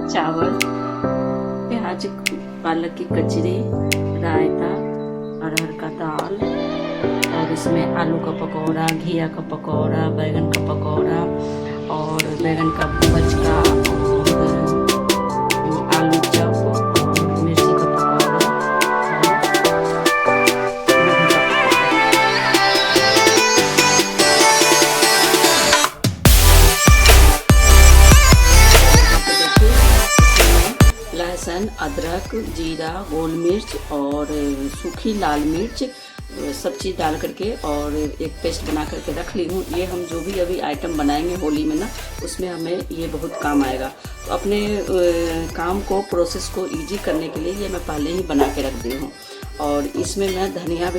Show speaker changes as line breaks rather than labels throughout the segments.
चावल, प्याज, पालक की कचरी, रायता, अरहर का दाल, और इसमें आलू का पकौड़ा, घिया का पकौड़ा, बैगन का पकौड़ा और बैगन का भुजिया और आलू चप और मिर्ची का पकौड़ा और गोभी का पकौड़ा। लहसुन, अदरक, जीरा, गोल मिर्च और सूखी लाल मिर्च सब चीज़ डाल करके और एक पेस्ट बना करके रख ली हूँ। ये हम जो भी अभी आइटम बनाएंगे होली में ना, उसमें हमें ये बहुत काम आएगा। तो अपने काम को, प्रोसेस को इजी करने के लिए ये मैं पहले ही बना के रख दी हूँ। और इसमें मैं धनिया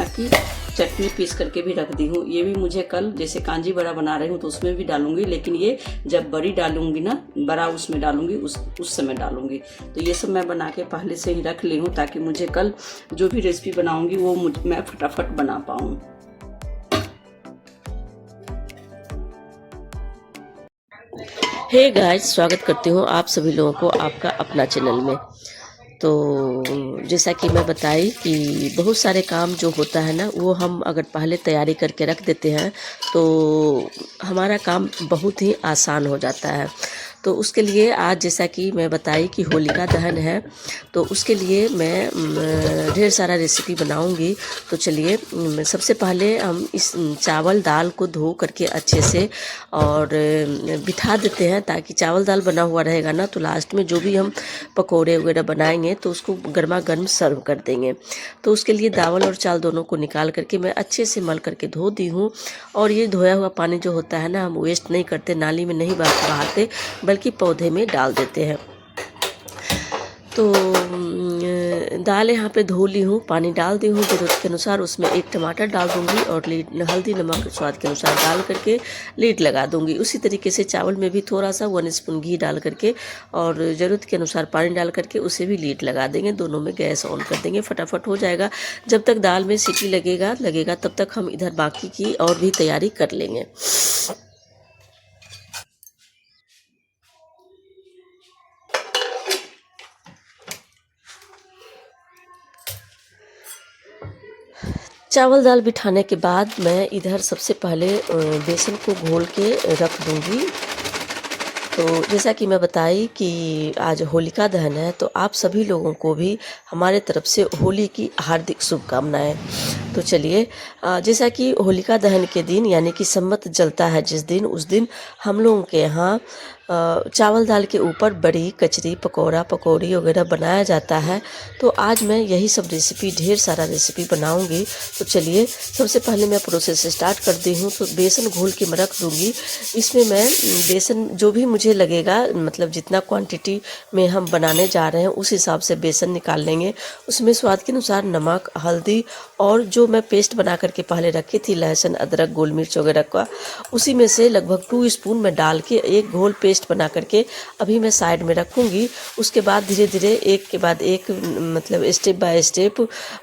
की चटनी पीस करके भी रख दी हूँ। ये भी मुझे कल, जैसे कांजी बड़ा बना रही हूँ तो उसमें भी डालूंगी, लेकिन ये जब बड़ी डालूंगी ना, बड़ा उसमें डालूंगी, उस समय डालूंगी। तो ये सब मैं बना के पहले से ही रख ली हूँ, ताकि मुझे कल जो भी रेसिपी बनाऊंगी वो मैं फटाफट बना पाऊँ। हे गाइस, स्वागत करती हूँ आप सभी लोगों को आपका अपना चैनल में। तो जैसा कि मैं बताई कि बहुत सारे काम जो होता है ना, वो हम अगर पहले तैयारी करके रख देते हैं तो हमारा काम बहुत ही आसान हो जाता है। तो उसके लिए आज, जैसा कि मैं बताई कि होलिका दहन है, तो उसके लिए मैं ढेर सारा रेसिपी बनाऊंगी। तो चलिए, सबसे पहले हम इस चावल दाल को धो करके अच्छे से और बिठा देते हैं, ताकि चावल दाल बना हुआ रहेगा ना, तो लास्ट में जो भी हम पकोड़े वगैरह बनाएंगे तो उसको गर्मा गर्म सर्व कर देंगे। तो उसके लिए दावल और चावल दोनों को निकाल करके मैं अच्छे से मल करके धो दी हूँ। और ये धोया हुआ पानी जो होता है ना, हम वेस्ट नहीं करते, नाली में नहीं बहाते, बल्कि पौधे में डाल देते हैं। तो दाल यहाँ पे धो ली हूँ, पानी डाल दी हूँ ज़रूरत के अनुसार। उसमें एक टमाटर डाल दूँगी और हल्दी नमक स्वाद के अनुसार डाल करके लीड लगा दूँगी। उसी तरीके से चावल में भी थोड़ा सा 1 स्पून घी डाल करके और ज़रूरत के अनुसार पानी डाल करके उसे भी लीड लगा देंगे। दोनों में गैस ऑन कर देंगे, फटाफट हो जाएगा। जब तक दाल में सीटी लगेगा तब तक हम इधर बाकी की और भी तैयारी कर लेंगे। चावल दाल बिठाने के बाद मैं इधर सबसे पहले बेसन को घोल के रख दूंगी। तो जैसा कि मैं बताई कि आज होलिका दहन है, तो आप सभी लोगों को भी हमारे तरफ से होली की हार्दिक शुभकामनाएं। तो चलिए, जैसा कि होलिका दहन के दिन, यानी कि सम्मत जलता है जिस दिन, उस दिन हम लोगों के यहाँ चावल दाल के ऊपर बड़ी, कचरी, पकौड़ा, पकौड़ी वगैरह बनाया जाता है। तो आज मैं यही सब रेसिपी, ढेर सारा रेसिपी बनाऊंगी। तो चलिए, सबसे पहले मैं प्रोसेस स्टार्ट कर दी हूँ। तो बेसन घोल के मैं रख दूँगी। इसमें मैं बेसन जो भी मुझे लगेगा, मतलब जितना क्वांटिटी में हम बनाने जा रहे हैं उस हिसाब से बेसन निकाल लेंगे। उसमें स्वाद के अनुसार नमक, हल्दी और जो मैं पेस्ट बना करके पहले रखी थी, लहसुन, अदरक, गोल मिर्च वगैरह का, उसी में से लगभग 2 स्पून में डाल के एक घोल पेस्ट बना करके अभी मैं साइड में रखूंगी। उसके बाद धीरे धीरे एक के बाद एक, मतलब स्टेप बाय स्टेप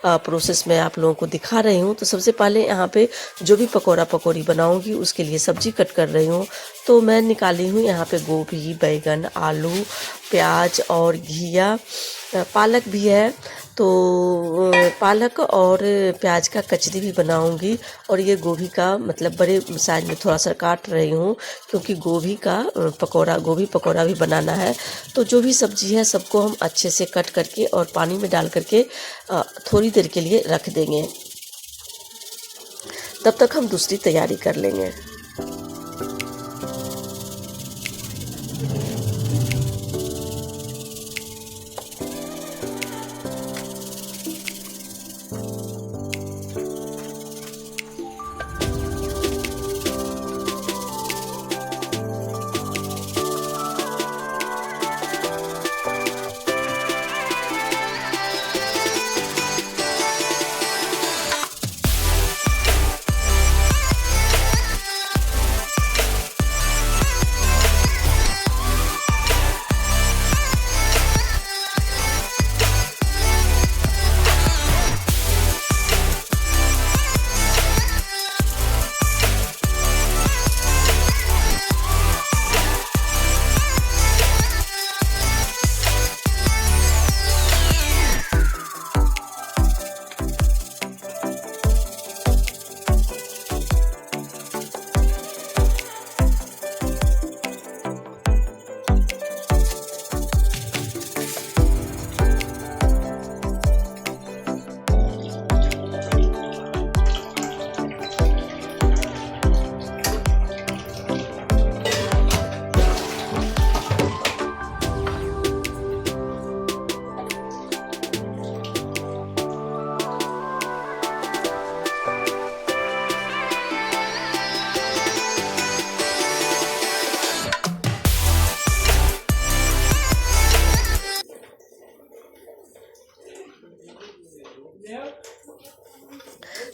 प्रोसेस में आप लोगों को दिखा रही हूँ। तो सबसे पहले यहाँ पे जो भी पकौड़ा पकौड़ी बनाऊंगी उसके लिए सब्जी कट कर रही हूँ। तो मैं निकाली हूँ यहाँ पे गोभी, बैगन, आलू, प्याज और घिया, पालक भी है। तो पालक और प्याज का कचरी भी बनाऊंगी। और ये गोभी का, मतलब बड़े साइज में थोड़ा सा काट रही हूँ, क्योंकि गोभी पकौड़ा भी बनाना है। तो जो भी सब्जी है सबको हम अच्छे से कट करके और पानी में डाल करके थोड़ी देर के लिए रख देंगे। तब तक हम दूसरी तैयारी कर लेंगे।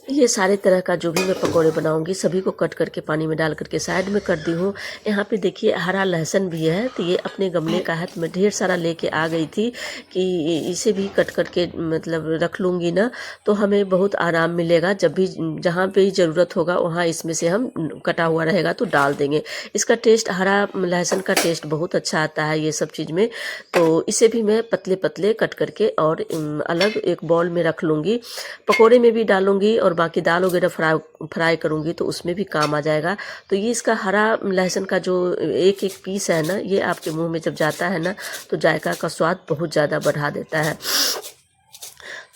ये सारे तरह का जो भी मैं पकौड़े बनाऊंगी सभी को कट करके पानी में डाल करके साइड में कर दी हूँ। यहाँ पे देखिए हरा लहसुन भी है, तो ये अपने गमले का है, तो मैं ढेर सारा लेके आ गई थी कि इसे भी कट करके मतलब रख लूँगी ना, तो हमें बहुत आराम मिलेगा। जब भी जहाँ पे ज़रूरत होगा वहाँ इसमें से हम कटा हुआ रहेगा तो डाल देंगे। इसका टेस्ट, हरा लहसुन का टेस्ट बहुत अच्छा आता है ये सब चीज़ में। तो इसे भी मैं पतले पतले कट करके और अलग एक बॉल में रख लूँगी। पकोड़े में भी डालूंगी और बाकी दाल वगैरह फ्राई करूंगी तो उसमें भी काम आ जाएगा। तो ये इसका हरा लहसुन का जो एक एक पीस है ना, ये आपके मुंह में जब जाता है ना तो जायका का स्वाद बहुत ज़्यादा बढ़ा देता है।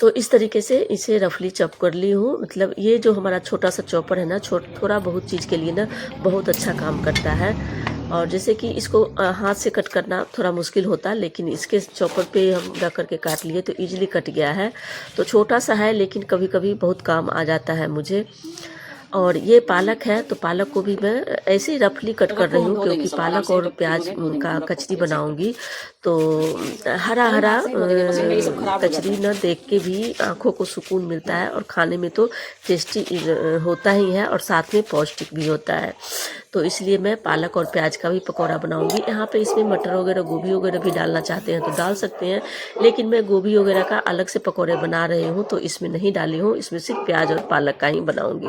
तो इस तरीके से इसे रफली चॉप कर ली हूँ। मतलब ये जो हमारा छोटा सा चॉपर है ना, थोड़ा बहुत चीज़ के लिए ना बहुत अच्छा काम करता है। और जैसे कि इसको हाथ से कट करना थोड़ा मुश्किल होता है, लेकिन इसके चॉपर पे हम रख करके काट लिए तो इजीली कट गया है। तो छोटा सा है लेकिन कभी कभी बहुत काम आ जाता है मुझे। और ये पालक है, तो पालक को भी मैं ऐसे ही रफली कट कर रही हूँ क्योंकि पालक और प्याज का कचरी बनाऊंगी। तो हरा हरा कचरी न देख के भी आँखों को सुकून मिलता है और खाने में तो टेस्टी होता ही है और साथ में पौष्टिक भी होता है। तो इसलिए मैं पालक और प्याज का भी पकौड़ा बनाऊंगी। यहाँ पे इसमें मटर वगैरह, गोभी वगैरह भी डालना चाहते हैं तो डाल सकते हैं, लेकिन मैं गोभी वगैरह का अलग से पकौड़े बना रही हूँ तो इसमें नहीं डाली हूँ, इसमें सिर्फ प्याज और पालक का ही बनाऊंगी।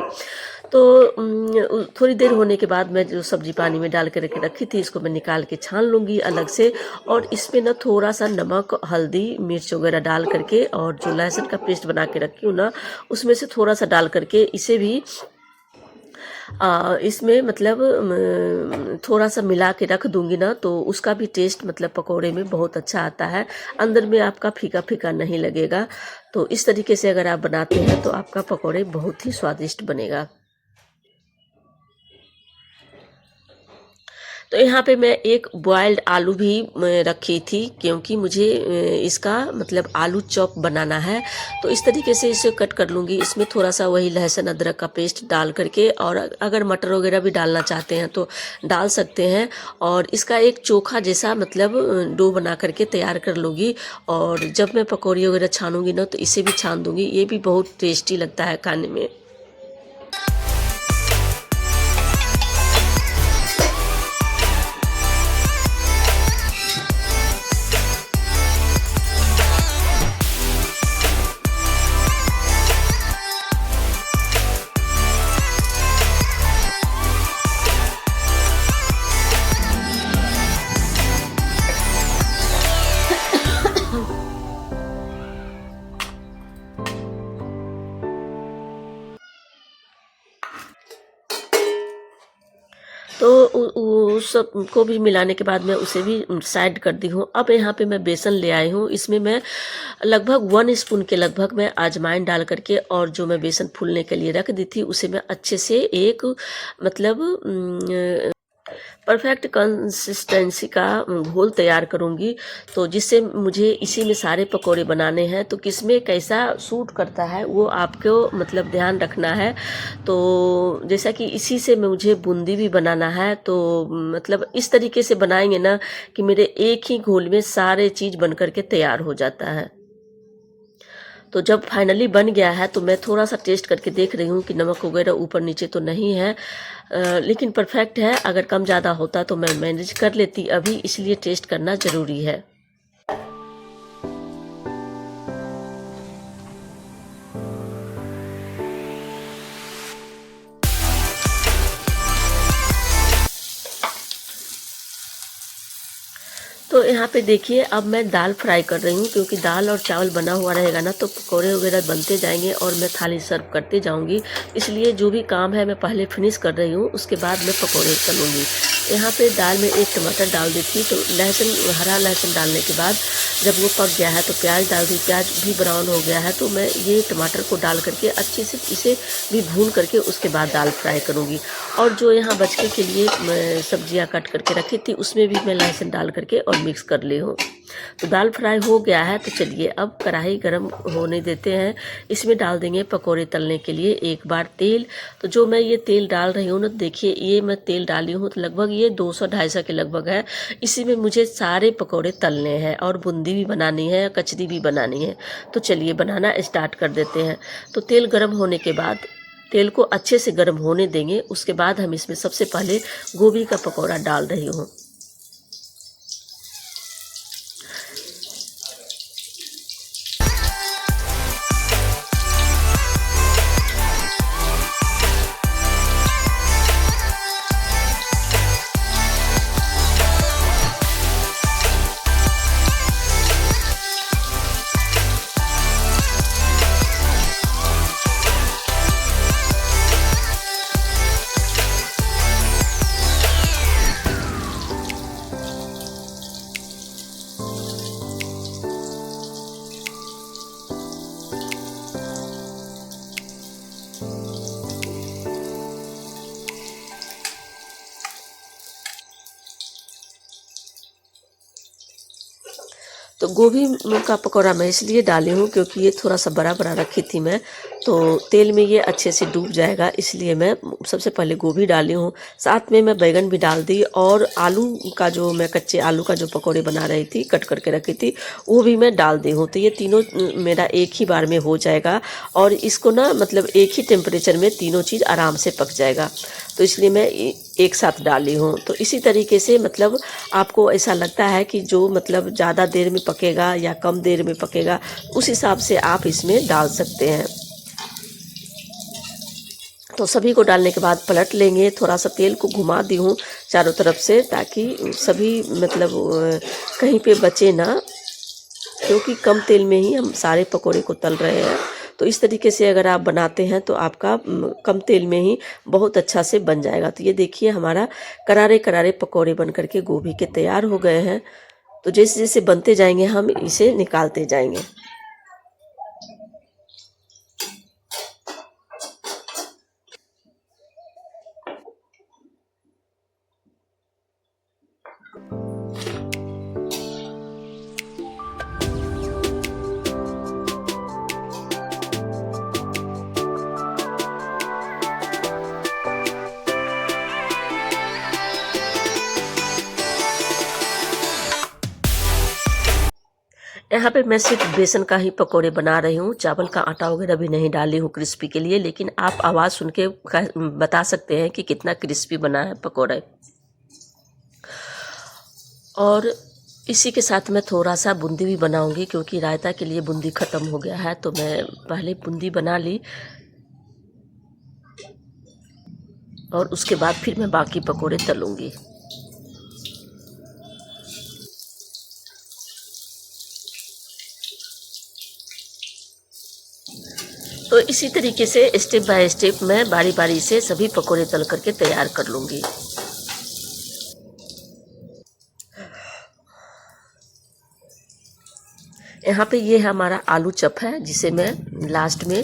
तो थोड़ी देर होने के बाद मैं जो सब्जी पानी में डाल कर रखी थी इसको मैं निकाल के छान लूँगी अलग से। और इसमें ना थोड़ा सा नमक, हल्दी, मिर्च वगैरह डाल करके और जो लहसुन का पेस्ट बना के रखी हूँ ना उसमें से थोड़ा सा डाल करके इसे भी इसमें मतलब थोड़ा सा मिला के रख दूंगी ना, तो उसका भी टेस्ट मतलब पकोड़े में बहुत अच्छा आता है। अंदर में आपका फीका फीका नहीं लगेगा। तो इस तरीके से अगर आप बनाते हैं तो आपका पकोड़े बहुत ही स्वादिष्ट बनेगा। तो यहाँ पे मैं एक बॉयल्ड आलू भी रखी थी क्योंकि मुझे इसका मतलब आलू चॉप बनाना है। तो इस तरीके से इसे कट कर लूँगी। इसमें थोड़ा सा वही लहसुन अदरक का पेस्ट डाल करके, और अगर मटर वगैरह भी डालना चाहते हैं तो डाल सकते हैं। और इसका एक चोखा जैसा मतलब डो बना करके तैयार कर लूँगी। और जब मैं पकौड़ी वगैरह छानूँगी ना तो इसे भी छान दूँगी। ये भी बहुत टेस्टी लगता है खाने में। तो उस सब को भी मिलाने के बाद मैं उसे भी साइड कर दी हूँ। अब यहाँ पे मैं बेसन ले आई हूँ। इसमें मैं लगभग 1 स्पून के लगभग मैं अजवाइन डाल करके, और जो मैं बेसन फूलने के लिए रख दी थी उसे मैं अच्छे से एक मतलब परफेक्ट कंसिस्टेंसी का घोल तैयार करूंगी। तो जिससे मुझे इसी में सारे पकोड़े बनाने हैं, तो किसमें कैसा सूट करता है वो आपको मतलब ध्यान रखना है। तो जैसा कि इसी से मुझे बूंदी भी बनाना है, तो मतलब इस तरीके से बनाएंगे ना कि मेरे एक ही घोल में सारे चीज़ बन करके तैयार हो जाता है। तो जब फाइनली बन गया है तो मैं थोड़ा सा टेस्ट करके देख रही हूँ कि नमक वगैरह ऊपर नीचे तो नहीं है, लेकिन परफेक्ट है। अगर कम ज़्यादा होता तो मैं मैनेज कर लेती अभी, इसलिए टेस्ट करना ज़रूरी है। तो यहाँ पे देखिए अब मैं दाल फ्राई कर रही हूँ, क्योंकि दाल और चावल बना हुआ रहेगा ना तो पकौड़े वगैरह बनते जाएंगे और मैं थाली सर्व करते जाऊँगी। इसलिए जो भी काम है मैं पहले फिनिश कर रही हूँ, उसके बाद मैं पकौड़े तलूँगी। यहाँ पे दाल में एक टमाटर डाल दी थी, तो हरा लहसुन डालने के बाद जब वो पक गया है तो प्याज डाल दी। प्याज भी ब्राउन हो गया है तो मैं ये टमाटर को डाल करके अच्छे से इसे भी भून करके उसके बाद दाल फ्राई करूँगी। और जो यहाँ बचके के लिए सब्जियाँ कट करके रखी थी उसमें भी मैं लहसुन डाल करके और मिक्स कर ली हूँ। तो दाल फ्राई हो गया है, तो चलिए अब कढ़ाई गरम होने देते हैं। इसमें डाल देंगे पकोड़े तलने के लिए एक बार तेल। तो जो मैं ये तेल डाल रही हूँ ना, देखिए ये मैं तेल डाली हूँ तो लगभग ये 200-250 के लगभग है। इसी में मुझे सारे पकौड़े तलने हैं और बूंदी भी बनानी है, कचरी भी बनानी है। तो चलिए बनाना स्टार्ट कर देते हैं। तो तेल गर्म होने के बाद तेल को अच्छे से गर्म होने देंगे। उसके बाद हम इसमें सबसे पहले गोभी का पकौड़ा डाल रही हूँ। तो गोभी का पकौड़ा मैं इसलिए डाली हूँ क्योंकि ये थोड़ा सा बड़ा बड़ा रखी थी मैं, तो तेल में ये अच्छे से डूब जाएगा, इसलिए मैं सबसे पहले गोभी डाली हूँ। साथ में मैं बैगन भी डाल दी और आलू का जो मैं कच्चे आलू का जो पकौड़े बना रही थी, कट करके रखी थी, वो भी मैं डाल दी हूँ। तो ये तीनों मेरा एक ही बार में हो जाएगा और इसको ना मतलब एक ही टेम्परेचर में तीनों चीज़ आराम से पक जाएगा। तो इसलिए मैं एक साथ डाली हूँ। तो इसी तरीके से मतलब आपको ऐसा लगता है कि जो मतलब ज़्यादा देर में पकेगा या कम देर में पकेगा, उस हिसाब से आप इसमें डाल सकते हैं। तो सभी को डालने के बाद पलट लेंगे। थोड़ा सा तेल को घुमा दी हूँ चारों तरफ से, ताकि सभी मतलब कहीं पे बचे ना, क्योंकि कम तेल में ही हम सारे पकोड़े को तल रहे हैं। तो इस तरीके से अगर आप बनाते हैं तो आपका कम तेल में ही बहुत अच्छा से बन जाएगा। तो ये देखिए हमारा करारे करारे पकोड़े बन करके गोभी के तैयार हो गए हैं। तो जैसे जैसे बनते जाएंगे हम इसे निकालते जाएंगे। यहाँ पे मैं सिर्फ बेसन का ही पकोड़े बना रही हूँ, चावल का आटा वगैरह भी नहीं डाली हूँ क्रिस्पी के लिए, लेकिन आप आवाज़ सुन के बता सकते हैं कि कितना क्रिस्पी बना है पकोड़े। और इसी के साथ मैं थोड़ा सा बूंदी भी बनाऊंगी, क्योंकि रायता के लिए बूंदी ख़त्म हो गया है। तो मैं पहले बूंदी बना ली और उसके बाद फिर मैं बाकी पकोड़े तलूँगी। तो इसी तरीके से स्टेप बाय स्टेप मैं बारी बारी से सभी पकोड़े तल करके तैयार कर लूँगी। यहाँ पे ये हमारा आलू चप है, जिसे मैं लास्ट में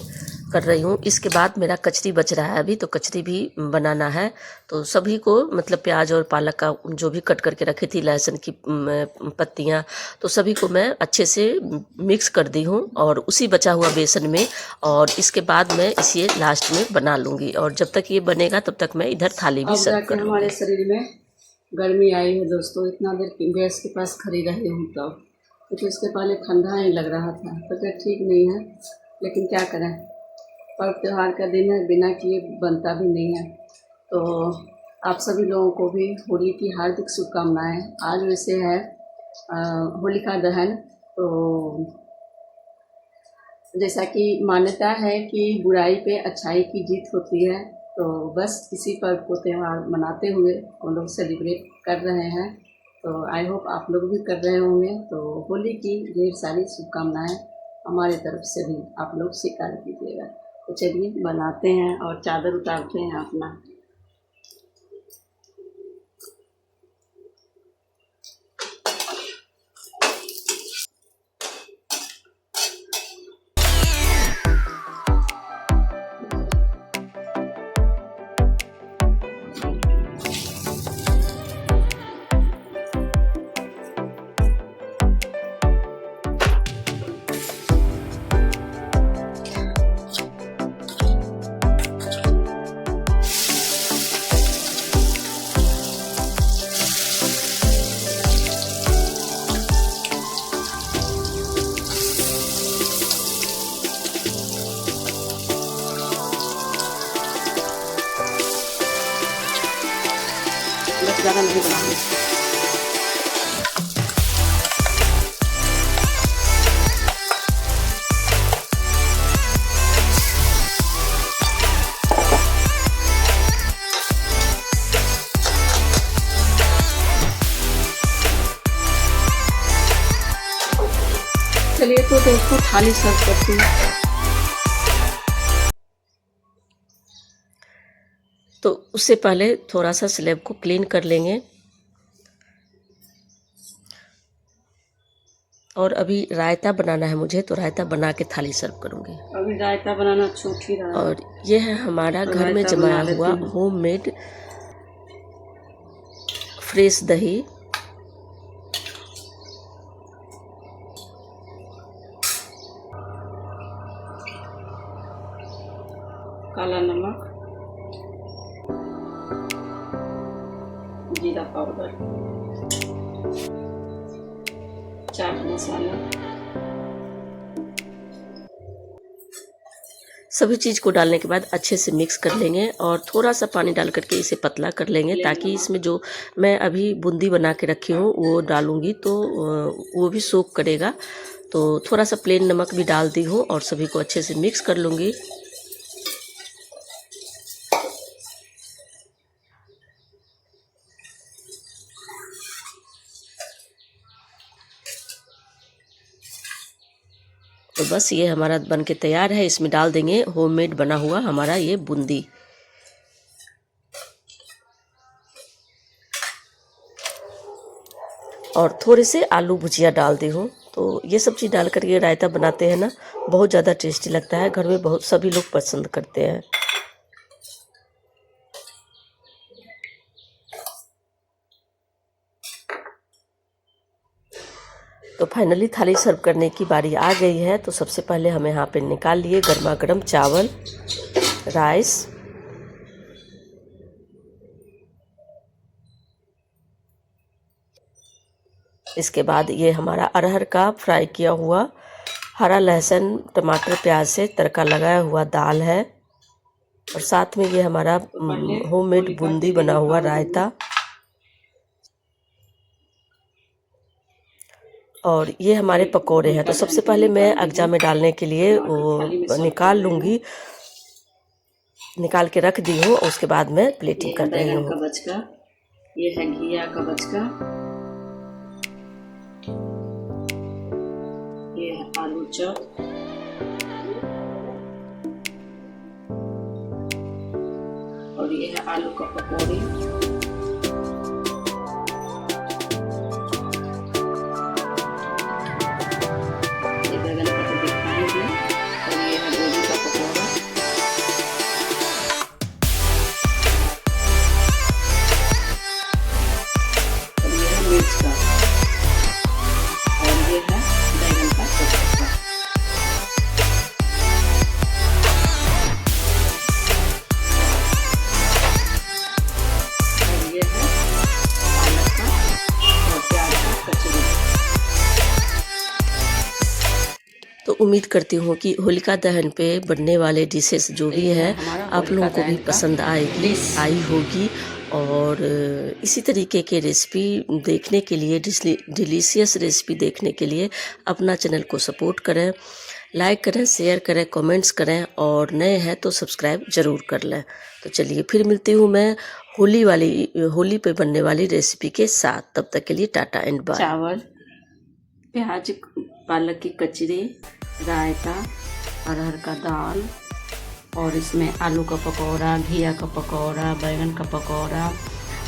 कर रही हूँ। इसके बाद मेरा कचरी बच रहा है अभी, तो कचरी भी बनाना है। तो सभी को मतलब प्याज और पालक का जो भी कट करके रखी थी, लहसुन की पत्तियाँ, तो सभी को मैं अच्छे से मिक्स कर दी हूँ और उसी बचा हुआ बेसन में, और इसके बाद मैं इसे लास्ट में बना लूँगी। और जब तक ये बनेगा तब तक मैं इधर थाली भी सर्व कर लूँगी।
हमारे शरीर में गर्मी आई है दोस्तों, इतना देर गैस के पास खड़ी रही हूँ तो कुछ इसके पहले ठंडा ही लग रहा था, तबीयत ठीक नहीं है, लेकिन क्या करें, पर्व त्यौहार का दिन है, बिना किए बनता भी नहीं है। तो आप सभी लोगों को भी होली की हार्दिक शुभकामनाएं। आज वैसे है होलिका दहन, तो जैसा कि मान्यता है कि बुराई पे अच्छाई की जीत होती है, तो बस इसी पर्व को त्यौहार मनाते हुए हम लोग सेलिब्रेट कर रहे हैं। तो आई होप आप लोग भी कर रहे होंगे। तो होली की ढेर सारी शुभकामनाएं हमारे तरफ से भी आप लोग स्वीकार कीजिएगा। तो चलिए बनाते हैं और चादर उतारते हैं अपना। चलिए तो दोस्तों थाली सर्व करती हूँ।
तो उससे पहले थोड़ा सा स्लैब को क्लीन कर लेंगे। और अभी रायता बनाना है मुझे, तो रायता बना के थाली सर्व करूँगी।
अभी रायता बनाना छूट ही रहा है।
और ये है हमारा
तो
घर में
रायता
जमाया
बना
हुआ
लेती हूँ।
होममेड फ्रेश दही।
काला नमक, जीरा पाउडर, चाट मसाला,
सभी चीज़ को डालने के बाद अच्छे से मिक्स कर लेंगे और थोड़ा सा पानी डाल करके इसे पतला कर लेंगे, ताकि इसमें जो मैं अभी बूंदी बना के रखी हूँ वो डालूंगी तो वो भी सोक करेगा। तो थोड़ा सा प्लेन नमक भी डाल दी हूँ और सभी को अच्छे से मिक्स कर लूँगी। तो बस ये हमारा बन के तैयार है। इसमें डाल देंगे होममेड बना हुआ हमारा ये बूंदी। और थोड़े से आलू भुजिया डाल दी हूँ। तो ये सब चीज़ डाल करके रायता बनाते हैं ना, बहुत ज़्यादा टेस्टी लगता है। घर में बहुत सभी लोग पसंद करते हैं। तो फाइनली थाली सर्व करने की बारी आ गई है। तो सबसे पहले हमें यहाँ पे निकाल लिए गर्मा गर्म चावल, राइस, इसके बाद ये हमारा अरहर का फ्राई किया हुआ हरा लहसुन टमाटर प्याज से तड़का लगाया हुआ दाल है। और साथ में ये हमारा होममेड बूंदी बना हुआ रायता। और ये हमारे पकोड़े हैं। तो सबसे पहले मैं अगजा में डालने के लिए वो निकाल लूँगी, निकाल के रख दी हूँ। उसके बाद मैं प्लेटिंग कर रही हूँ।
ये है घिया का बचका, ये है आलू चॉप, और ये है आलू का पकौड़ी, ये बैगन का तो दिखाएंगे, और ये है गोभी का पकौड़ा, और ये है मिर्च का, और ये है बैगन का चटका।
तो उम्मीद करती हूँ कि होलिका दहन पे बनने वाले डिशेस जो भी हैं आप लोगों को भी पसंद आई होगी। और इसी तरीके के रेसिपी देखने के लिए, डिलीशियस रेसिपी देखने के लिए अपना चैनल को सपोर्ट करें, लाइक करें, शेयर करें, कमेंट्स करें, और नए हैं तो सब्सक्राइब ज़रूर कर लें। तो चलिए फिर मिलती हूँ मैं होली पे बनने वाली रेसिपी के साथ। तब तक के लिए टाटा एंड बाय।
चावल, प्याज, पालक की कचरी, रायता, अरहर का दाल, और इसमें आलू का पकौड़ा, घिया का पकौड़ा, बैगन का पकौड़ा,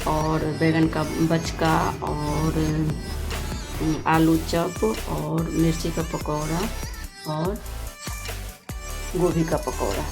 और बैगन का बचका, और आलू चॉप, और मिर्ची का पकौड़ा, और गोभी का पकौड़ा।